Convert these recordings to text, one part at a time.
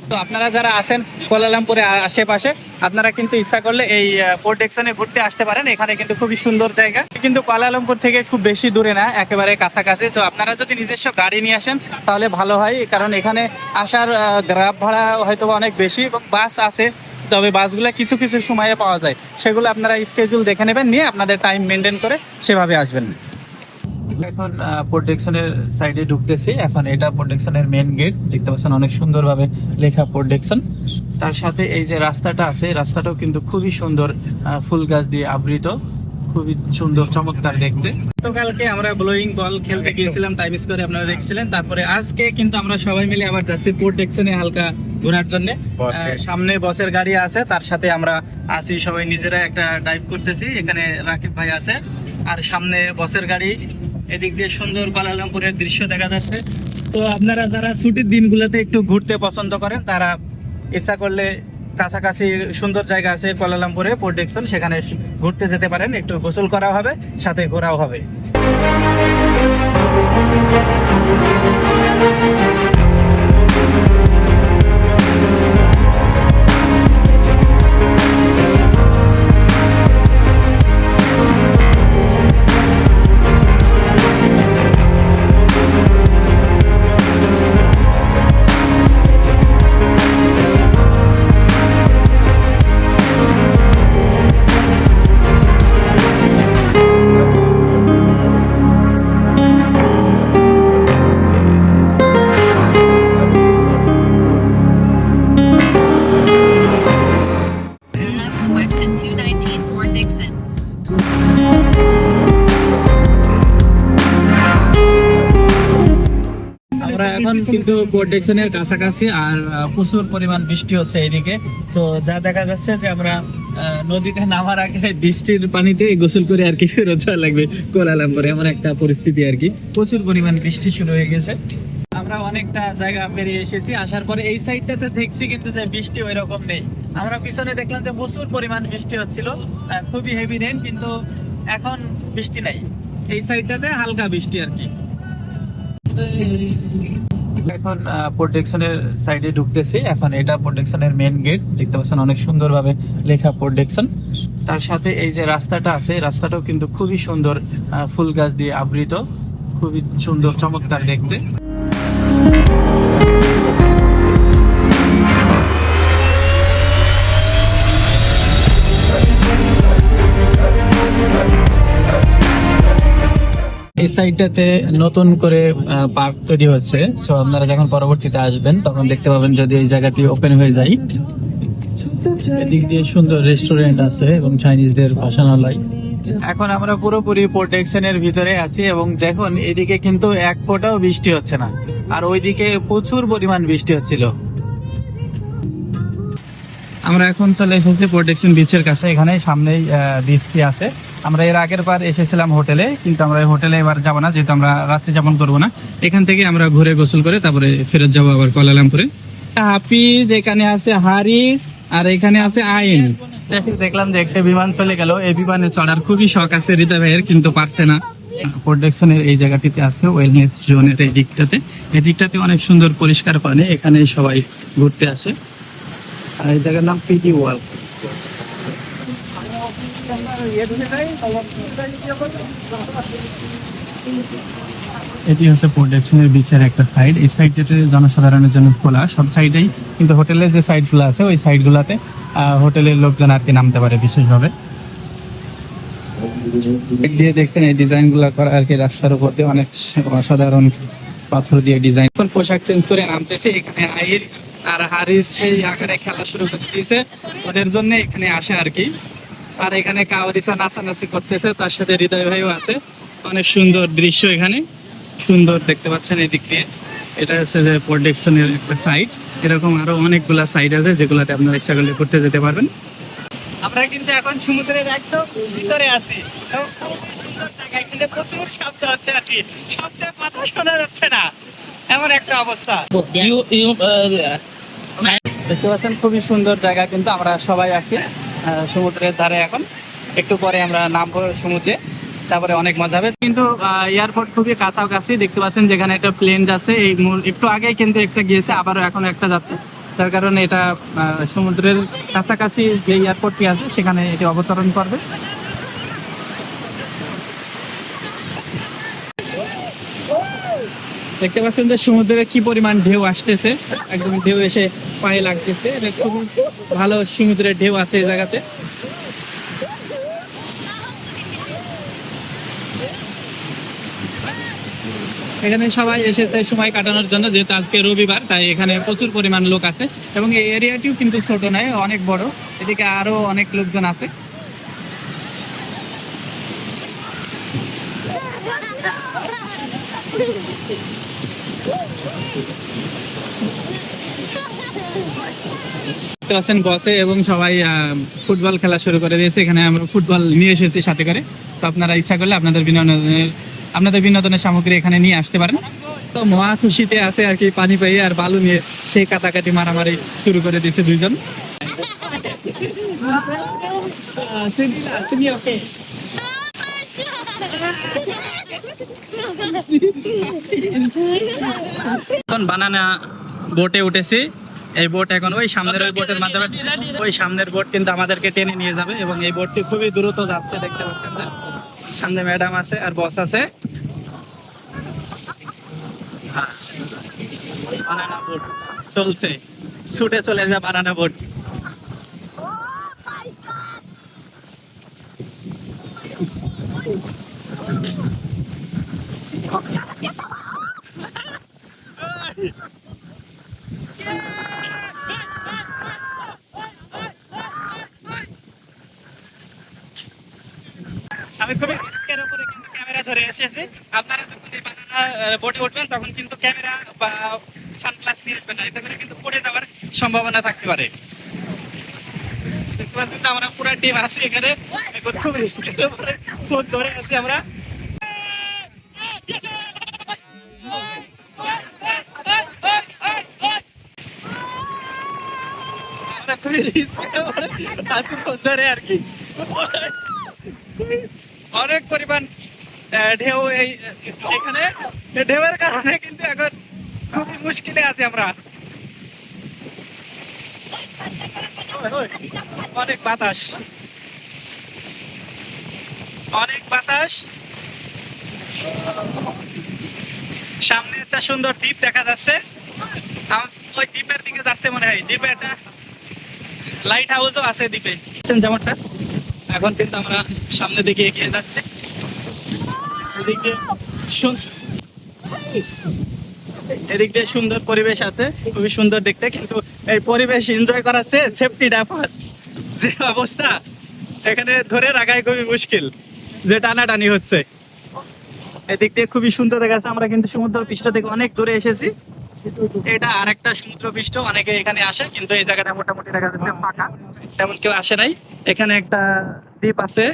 তো আপনারা যারা আছেন কুয়ালালামপুরের আশেপাশে, আপনারা কিন্তু ইচ্ছা করলে এই পোর্ট ডেকসনে ঘুরতে আসতে পারেন। এখানে কিন্তু খুবই সুন্দর জায়গা, কিন্তু কুয়ালালামপুর থেকে খুব বেশি দূরে না, একেবারে কাছাকাছি। তো আপনারা যদি নিজস্ব গাড়ি নিয়ে আসেন তাহলে ভালো হয়, কারণ এখানে আসার গ্রাব ভাড়া হয়তো অনেক বেশি, এবং বাস আছে, তবে বাসগুলো কিছু কিছু সময়ে পাওয়া যায়। সেগুলো আপনারা স্কেজুল দেখে নেবেন, নিয়ে আপনাদের টাইম মেনটেন করে সেভাবে আসবেন। এখন প্রোটেকশনের সাইডে ঢুকতেছি। এখন এটা প্রোটেকশনের মেন গেট, দেখতে পাচ্ছেন অনেক সুন্দরভাবে লেখা প্রোটেকশন। তার সাথে এই যে রাস্তাটা আছে, রাস্তাটাও কিন্তু খুবই সুন্দর, ফুল গাছ দিয়ে আবৃত, খুবই সুন্দর চমৎকার দেখতে। গতকালকে আমরা ব্লোয়িং বল খেলতে গিয়েছিলাম টাইম স্কোয়ারে, আপনারা দেখছিলেন। তারপরে আজকে কিন্তু আমরা সবাই মিলে আবার যাচ্ছি প্রোটেকশনে হালকা ঘোরার জন্য। সামনে বসের গাড়ি আছে, তার সাথে আমরা আছি সবাই নিজেরা একটা ড্রাইভ করতেছি। এখানে রাকিব ভাই আছে, আর সামনে বসের গাড়ি। এদিক দিয়ে সুন্দর কুয়ালালামপুরের দৃশ্য দেখা যাচ্ছে। তো আপনারা যারা ছুটির দিনগুলোতে একটু ঘুরতে পছন্দ করেন, তারা ইচ্ছা করলে কাছাকাছি সুন্দর জায়গা আছে কুয়ালালামপুরে পোর্ট ডেকসন, সেখানে ঘুরতে যেতে পারেন। একটু গোসল করা হবে, সাথে ঘোরাও হবে। Exit 219 Port Dixon. আমরা এখন কিন্তু পোর্ট ডেকসনের কাছাকাছি, আর প্রচুর পরিমাণ বৃষ্টি হচ্ছে এইদিকে। তো যা দেখা যাচ্ছে যে আমরা নদীতে নামার আগে বৃষ্টির পানিতে গোসল করে আর কি ফেরত যাওয়া লাগবে কুয়ালালামপুরে, এমন একটা পরিস্থিতি আর কি। প্রচুর পরিমাণ বৃষ্টি শুরু হয়ে গেছে। আমরা অনেকটা জায়গা পেরিয়ে এসেছি, আসার পরে এই সাইডটাতে দেখছি কিন্তু যে বৃষ্টি ওই রকম নেই। আমরা পিছনে দেখলাম যে প্রচুর পরিমাণ বৃষ্টি হচ্ছিল, খুবই হেভি রেন, কিন্তু এখন বৃষ্টি নাই। এই সাইডটাতে হালকা বৃষ্টি আর কি। এখন প্রোটেকশনের সাইডে ঢুকতেছি। এখন এটা প্রোটেকশনের মেন গেট, দেখতে পাচ্ছেন অনেক সুন্দরভাবে লেখা প্রোটেকশন। তার সাথে এই যে রাস্তাটা আছে, রাস্তাটাও কিন্তু খুবই সুন্দর, ফুল গাছ দিয়ে আবৃত, খুবই সুন্দর চমৎকার দেখতে। এই সাইডটাতে নতুন করে পার্ক তৈরি হচ্ছে। সো আপনারা যখন পরবর্তীতে আসবেন তখন দেখতে পাবেন যদি এই জায়গাটি ওপেন হয়ে যায়। এদিক দিয়ে সুন্দর রেস্টুরেন্ট আছে এবং চাইনিজদের ভাষানালয়। এখন আমরা পুরোপুরি প্রোটেকশনের ভিতরে আছি, এবং দেখুন এদিকে কিন্তু এক ফোঁটাও বৃষ্টি হচ্ছে না, আর ওইদিকে প্রচুর পরিমাণ বৃষ্টি হচ্ছিল। আমরা এখন চলে এসেছি প্রোটেকশন বিচের কাছে। এখানে সামনেই বিচটি আছে। আমরা এর আগের বার এসেছিলাম হোটেলে, কিন্তু আমরা হোটেলে এবার যাবো না, যেহেতু আমরা রাত্রি যাপন করবো না। এখান থেকে আমরা ঘুরে গোসল করে তারপরে ফেরত যাবো আবার কুয়ালালামপুরে। হাফিজ, এখানে আছে হারিস, আর এখানে আছে আইন। দেখলাম যে একটা বিমান চলে গেল। এই বিমানে চড়ার খুবই শখ আছে হৃদয় ভাইয়ের, কিন্তু পারছে না। প্রোটেকশনের এই জায়গাটিতে আছে ওয়েলনেস জোনের এই দিকটাতে। এই দিকটাতে অনেক সুন্দর পরিষ্কার পানি, এখানে সবাই ঘুরতে আসে। আর এই জায়গার নাম পিটি ওয়াল। এটি হচ্ছে প্রোটেকশনের বিচের একটা সাইড। এই সাইডটাতে জনসাধারণের জন্য খোলা, সব সাইডেই, কিন্তু হোটেলের যে সাইডগুলো আছে ওই সাইডগুলোতে হোটেলের লোকজন আর কি নামতে পারে বিশেষভাবে। দিয়ে দেখছেন এই ডিজাইনগুলো করা আর কি, রাস্তার উপর দিয়ে অনেক অসাধারণ পাথর দিয়ে ডিজাইন। এখন পোশাক চেঞ্জ করে নামতেছে। এখানে আইর আর হারিস সেই আকারে খেলা শুরু করে দিয়েছে, ওদের জন্য এখানে আসে আর কি। আর এখানে কাওয়ারিসা নাচানাচি করতেছে, তার সাথে হৃদয় ভাইও আছে। অনেক সুন্দর দৃশ্য এখানে, সুন্দর দেখতে পাচ্ছেন এই দিক দিয়ে। এটা হচ্ছে যে প্রোটেকশনের একটা সাইড। এরকম আরো অনেকগুলা সাইড আছে যেগুলোতে আপনারা ইচ্ছা করলে করতে যেতে পারবেন। আমরা কিন্তু এখন সমুদ্রের একদম ভিতরে আছি, কিন্তু প্রচুর শব্দ হচ্ছে আর কি, শব্দে কথা শোনা যাচ্ছে না, এমন একটা অবস্থা। দেখতে পাচ্ছেন খুবই সুন্দর জায়গা, কিন্তু আমরা সবাই আছি সমুদ্রের ধারে। এখন একটু পরে আমরা নামবো সমুদ্রে, তারপরে অনেক মজা হবে। কিন্তু এয়ারপোর্ট খুবই কাছাকাছি, দেখতে পাচ্ছেন যেখানে একটা প্লেন যাচ্ছে। এই একটু আগেই কিন্তু একটা গিয়েছে, আবারও এখন একটা যাচ্ছে। তার কারণে এটা সমুদ্রের কাছাকাছি যে এয়ারপোর্টটি আছে সেখানে এটি অবতরণ করবে। দেখতে পাচ্ছেন যে সমুদ্রে কি পরিমাণ ঢেউ আসতেছে, একদম ঢেউ এসে পায়ে লাগতেছে। এটা খুব ভালো সমুদ্রের ঢেউ আছে এই জায়গাতে। এখানে সবাই এসেছে সময় কাটানোর জন্য, যেহেতু আজকে রবিবার, তাই এখানে প্রচুর পরিমাণ লোক আছে এবং এই এরিয়াটিও কিন্তু ছোট নয়, অনেক বড়। এদিকে আরো অনেক লোকজন আছে। দেখতে পাচ্ছেন বসে এবং সবাই ফুটবল খেলা শুরু করে দিয়েছে। এখানে আমরা ফুটবল নিয়ে এসেছি সাথে করে, তো আপনারা ইচ্ছা করলে আপনাদের বিনোদনের সামগ্রী এখানে নিয়ে আসতে পারেন। তো মহা খুশিতে আছে আর কি, পানি পাইয়ে আর বালু নিয়ে সেই কাটাকাটি মারামারি শুরু করে দিয়েছে দুইজন। এখন বানানা বোটে উঠেছি। এই বোট এখন ওই সামনের ওই বোটের মাধ্যমে, ওই সামনের বোট কিন্তু আমাদেরকে টেনে নিয়ে যাবে এবং এই বোটটি খুবই দ্রুত যাচ্ছে। দেখতে পাচ্ছেন যে সামনে ম্যাডাম আছে আর বস আছে। বানানা বোট চলছে, ছুটে চলে যায় বানানা বোট। আমি খুবই রিস্কের উপরে কিন্তু ক্যামেরা ধরে এসেছি। আপনারা যখন এই বানানা বোটে উঠবেন তখন কিন্তু ক্যামেরা বা সানগ্লাস নিয়ে আসবেন না, এতে করে কিন্তু পড়ে যাওয়ার সম্ভাবনা থাকতে পারে। দেখতে পাচ্ছেন আমরা পুরো টিম আছি এখানে, এখন খুব রিস্কের উপরে ফোন ধরে আছি আমরা। খুবই রিস্কের উপরে আছি ফোন ধরে আর কি। অনেক পরিমাণ ঢেউ এখানে, ঢেউয়ের কারণে কিন্তু এখন খুবই মুশকিলে আছি আমরা। অনেক বাতাস, অনেক বাতাস। সামনে একটা সুন্দর দ্বীপ দেখা যাচ্ছে, ওই দ্বীপের দিকে যাচ্ছে মনে হয়। দ্বীপে একটা লাইট হাউসও আছে দ্বীপে, যেমনটা। এখন কিন্তু আমরা সামনের দিকে এগিয়ে যাচ্ছি। এদিক দিয়ে সুন্দর পরিবেশ আছে, খুবই সুন্দর দেখতে, কিন্তু এই পরিবেশ এনজয় করার চেয়ে সেফটিটা ফার্স্ট। যে অবস্থা এখানে ধরে রাখাই খুবই মুশকিল, যে টানাটানি হচ্ছে। এদিক দিয়ে খুবই সুন্দর দেখাচ্ছে। আমরা কিন্তু সমুদ্র পৃষ্ঠ থেকে অনেক দূরে এসেছি। এটা আরেকটা সমুদ্র পৃষ্ঠ, অনেকে এখানে আসে, কিন্তু এই জায়গাটা মোটামুটি দেখা যাচ্ছে ফাঁকা, তেমন কেউ আসে নাই। এখানে একটা দ্বীপ আছে।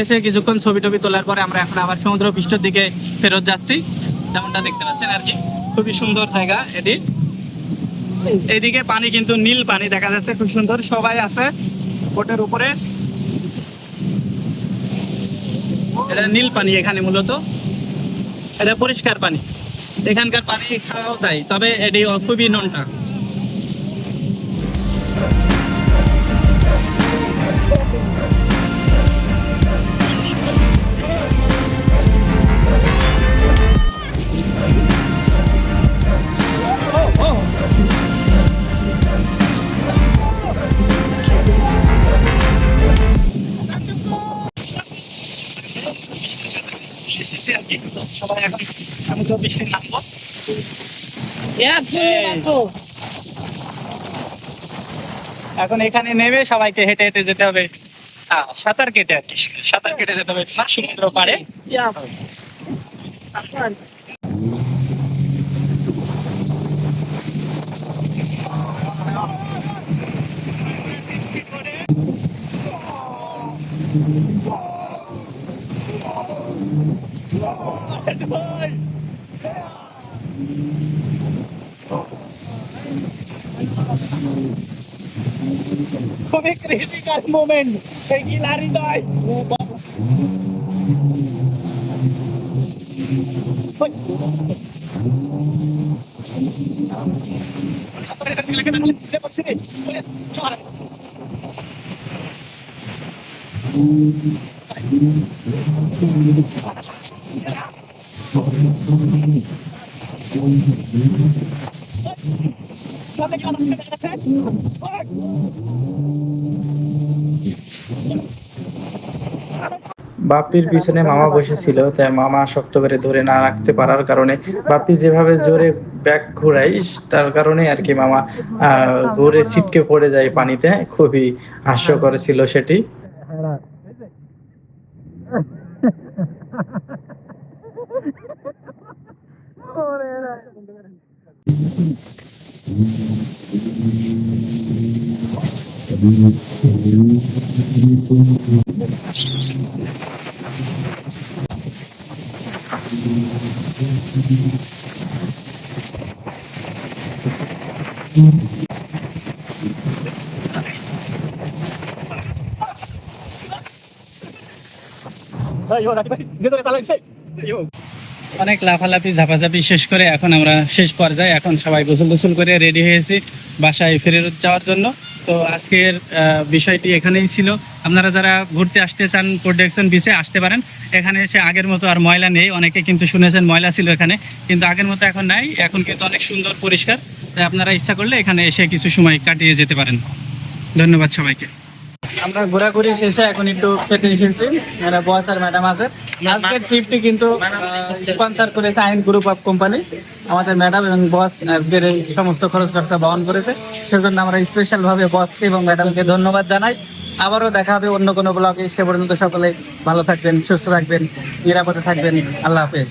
এসে কিছুক্ষণ ছবি টবি তোলার পরে আমরা এখন আবার সমুদ্র পৃষ্ঠের দিকে ফেরত যাচ্ছি, যেমনটা দেখতে পাচ্ছেন আর কি। খুবই সুন্দর জায়গা এটি। এদিকে পানি কিন্তু নীল পানি দেখা যাচ্ছে, খুব সুন্দর। সবাই আছে বোটের উপরে। এটা নীল পানি এখানে, মূলত এটা পরিষ্কার পানি। এখানকার পানি খাওয়াও যায়, তবে এটি খুবই নোনতা। সবাই এখন সমুদ্র পৃষ্ঠে নামবো। এখন এখানে নেমে সবাইকে হেঁটে হেঁটে যেতে হবে, সাঁতার কেটে আর কি, সাঁতার কেটে যেতে হবে সমুদ্র পাড়ে। খুবই ক্রিটিক্যাল মোমেন্ট এই গিলারি দয় বাপ্পির পিছনে মামা বসেছিল, তাই মামা শক্ত করে ধরে না রাখতে পারার কারণে বাপ্পি যেভাবে জোরে ব্যাগ ঘোরায় তার কারণে আর কি মামা ঘুরে ছিটকে পড়ে যায় পানিতে। খুবই হাস্যকর ছিল সেটি। অনেক লাফালাফি ঝাপাঝাপি শেষ করে এখন আমরা শেষ পর্যায়ে, এখন সবাই গোসল গোসল করে রেডি হয়েছি বাসায় ফিরে যাওয়ার জন্য। তো আজকের বিষয়টি এখানেই ছিল। আপনারা যারা ঘুরতে আসতে চান পোর্ট ডিকসন বিচে আসতে পারেন। এখানে এসে আগের মতো আর ময়লা নেই, অনেকে কিন্তু শুনেছেন ময়লা ছিল এখানে, কিন্তু আগের মতো এখন নাই, এখন কিন্তু অনেক সুন্দর পরিষ্কার। তাই আপনারা ইচ্ছা করলে এখানে এসে কিছু সময় কাটিয়ে যেতে পারেন। ধন্যবাদ সবাইকে। আমরা ঘোরাঘুরি শেষে এখন একটু খেতে এসেছি, মানে বস আর ম্যাডাম আছে। আজকের ট্রিপটি কিন্তু স্পন্সর করেছে আইন গ্রুপ অফ কোম্পানি। আমাদের ম্যাডাম এবং বস আজকের এই সমস্ত খরচ খরচা বহন করেছে, সেজন্য আমরা স্পেশাল ভাবে বসকে এবং ম্যাডামকে ধন্যবাদ জানাই। আবারও দেখা হবে অন্য কোনো ব্লগে। সে পর্যন্ত সকলে ভালো থাকবেন, সুস্থ থাকবেন, নিরাপদে থাকবেন। আল্লাহ হাফেজ।